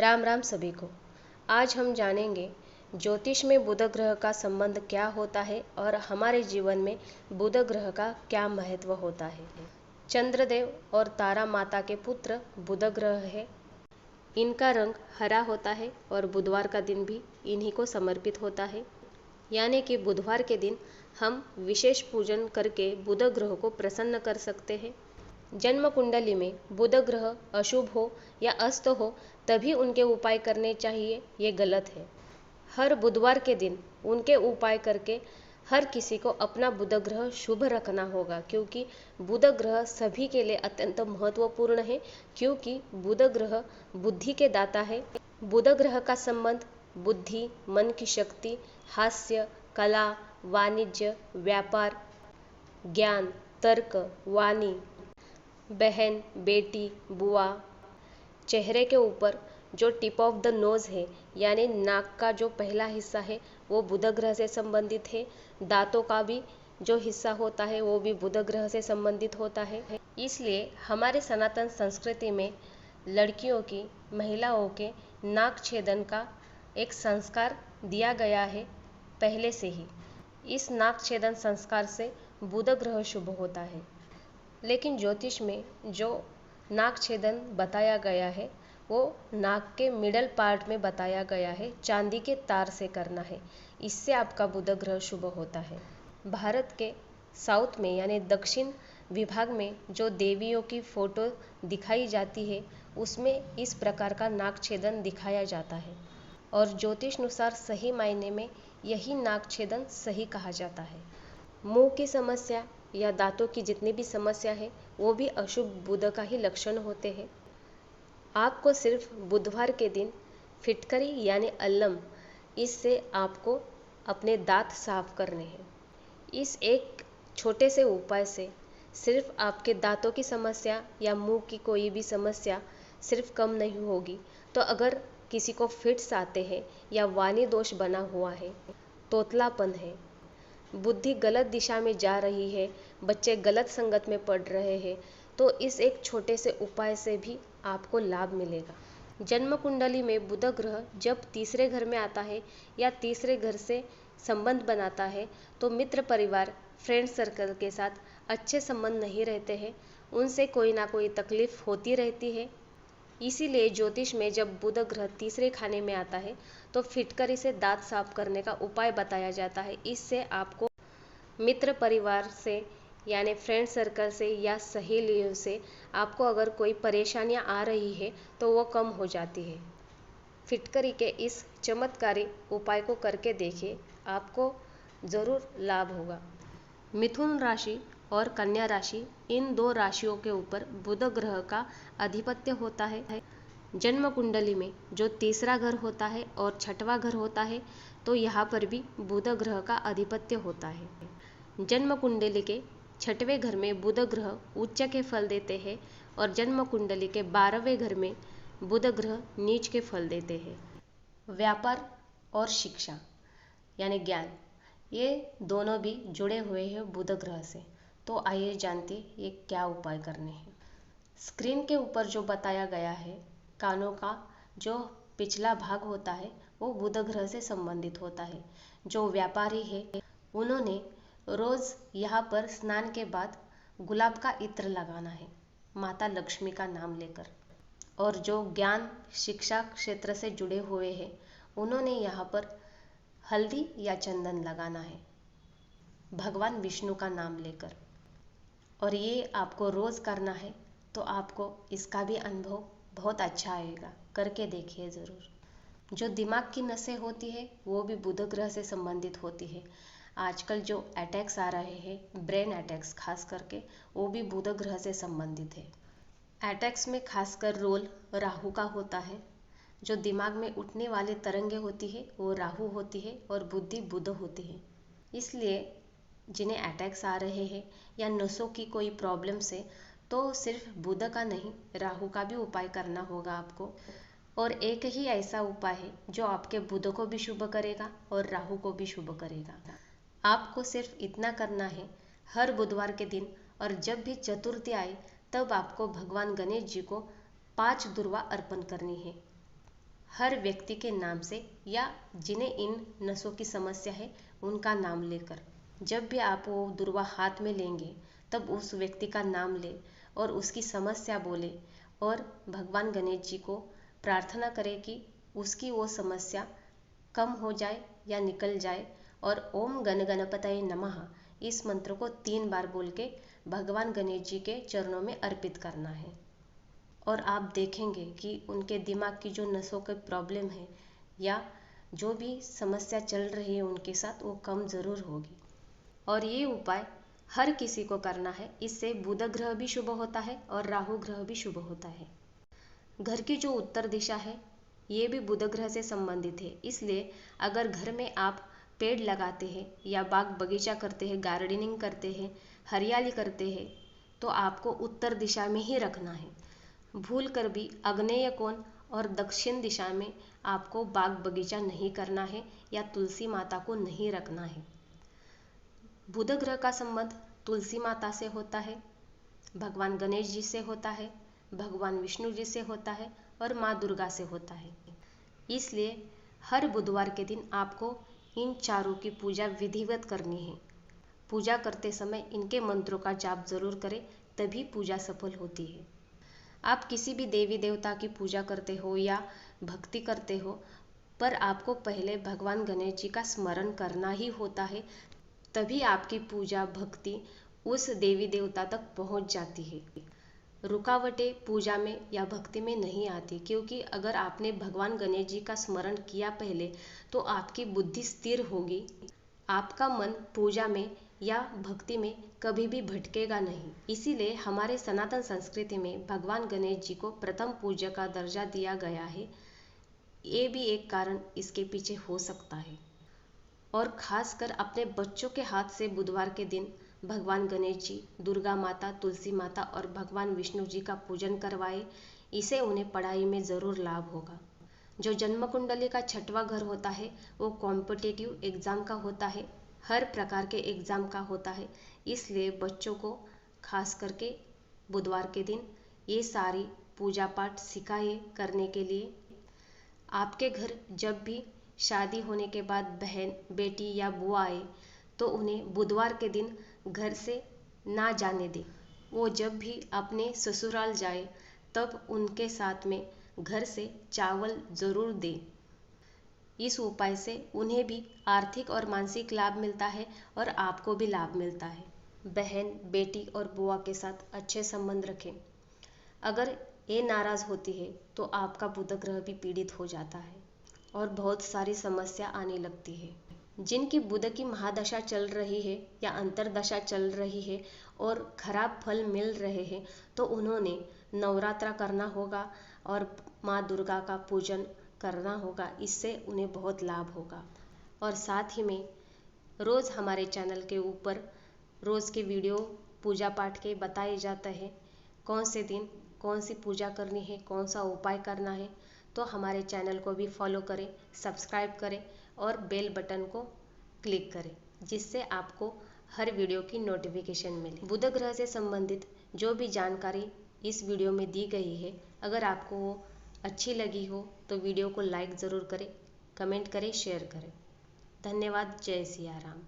राम राम सभी को। आज हम जानेंगे ज्योतिष में बुध ग्रह का संबंध क्या होता है और हमारे जीवन में बुध ग्रह का क्या महत्व होता है। चंद्रदेव और तारा माता के पुत्र बुध ग्रह है। इनका रंग हरा होता है और बुधवार का दिन भी इन्हीं को समर्पित होता है, यानी कि बुधवार के दिन हम विशेष पूजन करके बुध ग्रह को प्रसन्न कर सकते हैं। जन्म कुंडली में बुध ग्रह अशुभ हो या अस्त हो तभी उनके उपाय करने चाहिए, ये गलत है। हर बुधवार के दिन उनके उपाय करके हर किसी को अपना बुध ग्रह शुभ रखना होगा, क्योंकि बुध ग्रह सभी के लिए अत्यंत महत्वपूर्ण है, क्योंकि बुध ग्रह बुद्धि के दाता है। बुध ग्रह का संबंध बुद्धि, मन की शक्ति, हास्य, कला, वाणिज्य, व्यापार, ज्ञान, तर्क, वाणी, बहन, बेटी, बुआ, चेहरे के ऊपर जो टिप ऑफ द नोज है यानी नाक का जो पहला हिस्सा है वो बुध ग्रह से संबंधित है। दांतों का भी जो हिस्सा होता है वो भी बुध ग्रह से संबंधित होता है। इसलिए हमारे सनातन संस्कृति में लड़कियों की, महिलाओं के नाक छेदन का एक संस्कार दिया गया है पहले से ही। इस नाक छेदन संस्कार से बुध ग्रह शुभ होता है। लेकिन ज्योतिष में जो नाक छेदन बताया गया है वो नाक के मिडल पार्ट में बताया गया है, चांदी के तार से करना है। इससे आपका बुध ग्रह शुभ होता है। भारत के साउथ में यानी दक्षिण विभाग में जो देवियों की फोटो दिखाई जाती है उसमें इस प्रकार का नाक छेदन दिखाया जाता है, और ज्योतिष अनुसार सही मायने में यही नाक छेदन सही कहा जाता है। मुंह की समस्या या दांतों की जितनी भी समस्या है वो भी अशुभ बुध का ही लक्षण होते हैं। आपको सिर्फ बुधवार के दिन फिटकरी यानी अल्लम, इससे आपको अपने दांत साफ करने हैं। इस एक छोटे से उपाय से सिर्फ आपके दांतों की समस्या या मुंह की कोई भी समस्या सिर्फ कम नहीं होगी, तो अगर किसी को फिट्स आते हैं या वाणी दोष बना हुआ है, तोतलापन है, बुद्धि गलत दिशा में जा रही है, बच्चे गलत संगत में पढ़ रहे हैं, तो इस एक छोटे से उपाय से भी आपको लाभ मिलेगा। जन्म कुंडली में बुध ग्रह जब तीसरे घर में आता है या तीसरे घर से संबंध बनाता है तो मित्र परिवार, फ्रेंड सर्कल के साथ अच्छे संबंध नहीं रहते हैं, उनसे कोई ना कोई तकलीफ होती रहती है। इसीलिए ज्योतिष में जब बुध ग्रह तीसरे खाने में आता है तो फिटकरी से दांत साफ करने का उपाय बताया जाता है। इससे आपको मित्र परिवार से यानी फ्रेंड सर्कल से या सहेलियों से आपको अगर कोई परेशानियां आ रही है तो वो कम हो जाती है। फिटकरी के इस चमत्कारी उपाय को करके देखिए, आपको ज़रूर लाभ होगा। मिथुन राशि और कन्या राशि, इन दो राशियों के ऊपर बुध ग्रह का अधिपत्य होता है। जन्म कुंडली में जो तीसरा घर होता है और छठवां घर होता है तो यहाँ पर भी बुध ग्रह का अधिपत्य होता है। जन्म कुंडली के छठवें घर में बुध ग्रह उच्च के फल देते हैं और जन्म कुंडली के 12वें घर में बुध ग्रह नीच के फल देते हैं। व्यापार और शिक्षा यानी ज्ञान, ये दोनों भी जुड़े हुए हैं बुध ग्रह से। तो आइए जानते ये क्या उपाय करने हैं। स्क्रीन के ऊपर जो बताया गया है, कानों का जो पिछला भाग होता है वो बुध ग्रह से संबंधित होता है। जो व्यापारी है उन्होंने रोज यहाँ पर स्नान के बाद गुलाब का इत्र लगाना है, माता लक्ष्मी का नाम लेकर। और जो ज्ञान शिक्षा क्षेत्र से जुड़े हुए हैं उन्होंने यहाँ पर हल्दी या चंदन लगाना है, भगवान विष्णु का नाम लेकर। और ये आपको रोज करना है तो आपको इसका भी अनुभव बहुत अच्छा आएगा, करके देखिए ज़रूर। जो दिमाग की नसें होती है वो भी बुध ग्रह से संबंधित होती है। आजकल जो अटैक्स आ रहे हैं, ब्रेन अटैक्स खास करके, वो भी बुध ग्रह से संबंधित है। अटैक्स में खासकर रोल राहु का होता है। जो दिमाग में उठने वाली तरंगे होती है वो राहु होती है और बुद्धि बुध होती है। इसलिए जिन्हें अटैक्स आ रहे हैं या नसों की कोई प्रॉब्लम से, तो सिर्फ बुध का नहीं राहु का भी उपाय करना होगा आपको। और एक ही ऐसा उपाय है जो आपके बुध को भी शुभ करेगा और राहु को भी शुभ करेगा। आपको सिर्फ इतना करना है, हर बुधवार के दिन और जब भी चतुर्थी आए तब आपको भगवान गणेश जी को 5 दुर्वा अर्पण करनी है। हर व्यक्ति के नाम से या जिन्हें इन नसों की समस्या है उनका नाम लेकर। जब भी आप वो दुर्वा हाथ में लेंगे तब उस व्यक्ति का नाम ले और उसकी समस्या बोले और भगवान गणेश जी को प्रार्थना करें कि उसकी वो समस्या कम हो जाए या निकल जाए। और ओम गण गणपतये नमः इस मंत्र को 3 बार बोल के भगवान गणेश जी के चरणों में अर्पित करना है। और आप देखेंगे कि उनके दिमाग की जो नसों के प्रॉब्लम है या जो भी समस्या चल रही है उनके साथ, वो कम ज़रूर होगी। और ये उपाय हर किसी को करना है। इससे बुध ग्रह भी शुभ होता है और राहु ग्रह भी शुभ होता है। घर की जो उत्तर दिशा है ये भी बुध ग्रह से संबंधित है। इसलिए अगर घर में आप पेड़ लगाते हैं या बाग बगीचा करते हैं, गार्डनिंग करते हैं, हरियाली करते हैं, तो आपको उत्तर दिशा में ही रखना है। भूल कर भी आग्नेय कोण और दक्षिण दिशा में आपको बाग बगीचा नहीं करना है या तुलसी माता को नहीं रखना है। बुध ग्रह का संबंध तुलसी माता से होता है, भगवान गणेश जी से होता है, भगवान विष्णु जी से होता है और माँ दुर्गा से होता है। इसलिए हर बुधवार के दिन आपको इन चारों की पूजा विधिवत करनी है। पूजा करते समय इनके मंत्रों का जाप जरूर करें, तभी पूजा सफल होती है। आप किसी भी देवी देवता की पूजा करते हो या भक्ति करते हो, पर आपको पहले भगवान गणेश जी का स्मरण करना ही होता है, तभी आपकी पूजा भक्ति उस देवी देवता तक पहुंच जाती है। रुकावटें पूजा में या भक्ति में नहीं आती, क्योंकि अगर आपने भगवान गणेश जी का स्मरण किया पहले तो आपकी बुद्धि स्थिर होगी। आपका मन पूजा में या भक्ति में कभी भी भटकेगा नहीं। इसीलिए हमारे सनातन संस्कृति में भगवान गणेश जी को प्रथम पूज्य का दर्जा दिया गया है। ये भी एक कारण इसके पीछे हो सकता है। और खासकर अपने बच्चों के हाथ से बुधवार के दिन भगवान गणेश जी, दुर्गा माता, तुलसी माता और भगवान विष्णु जी का पूजन करवाए। इसे उन्हें पढ़ाई में ज़रूर लाभ होगा। जो जन्म कुंडली का 6वां घर होता है वो कॉम्पिटिटिव एग्ज़ाम का होता है, हर प्रकार के एग्ज़ाम का होता है। इसलिए बच्चों को खास करके बुधवार के दिन ये सारी पूजा पाठ सिखाइए करने के लिए। आपके घर जब भी शादी होने के बाद बहन, बेटी या बुआ आए तो उन्हें बुधवार के दिन घर से ना जाने दें। वो जब भी अपने ससुराल जाए तब उनके साथ में घर से चावल ज़रूर दें। इस उपाय से उन्हें भी आर्थिक और मानसिक लाभ मिलता है और आपको भी लाभ मिलता है। बहन, बेटी और बुआ के साथ अच्छे संबंध रखें। अगर ये नाराज़ होती है तो आपका बुध ग्रह भी पीड़ित हो जाता है और बहुत सारी समस्या आने लगती है। जिनकी बुध की महादशा चल रही है या अंतरदशा चल रही है और खराब फल मिल रहे हैं तो उन्होंने नवरात्रा करना होगा और माँ दुर्गा का पूजन करना होगा। इससे उन्हें बहुत लाभ होगा। और साथ ही में रोज़ हमारे चैनल के ऊपर रोज़ के वीडियो पूजा पाठ के बताए जाते हैं। कौन से दिन कौन सी पूजा करनी है, कौन सा उपाय करना है, तो हमारे चैनल को भी फॉलो करें, सब्सक्राइब करें और बेल बटन को क्लिक करें, जिससे आपको हर वीडियो की नोटिफिकेशन मिले। बुध ग्रह से संबंधित जो भी जानकारी इस वीडियो में दी गई है, अगर आपको वो अच्छी लगी हो तो वीडियो को लाइक ज़रूर करें, कमेंट करें, शेयर करें। धन्यवाद। जय सिया राम।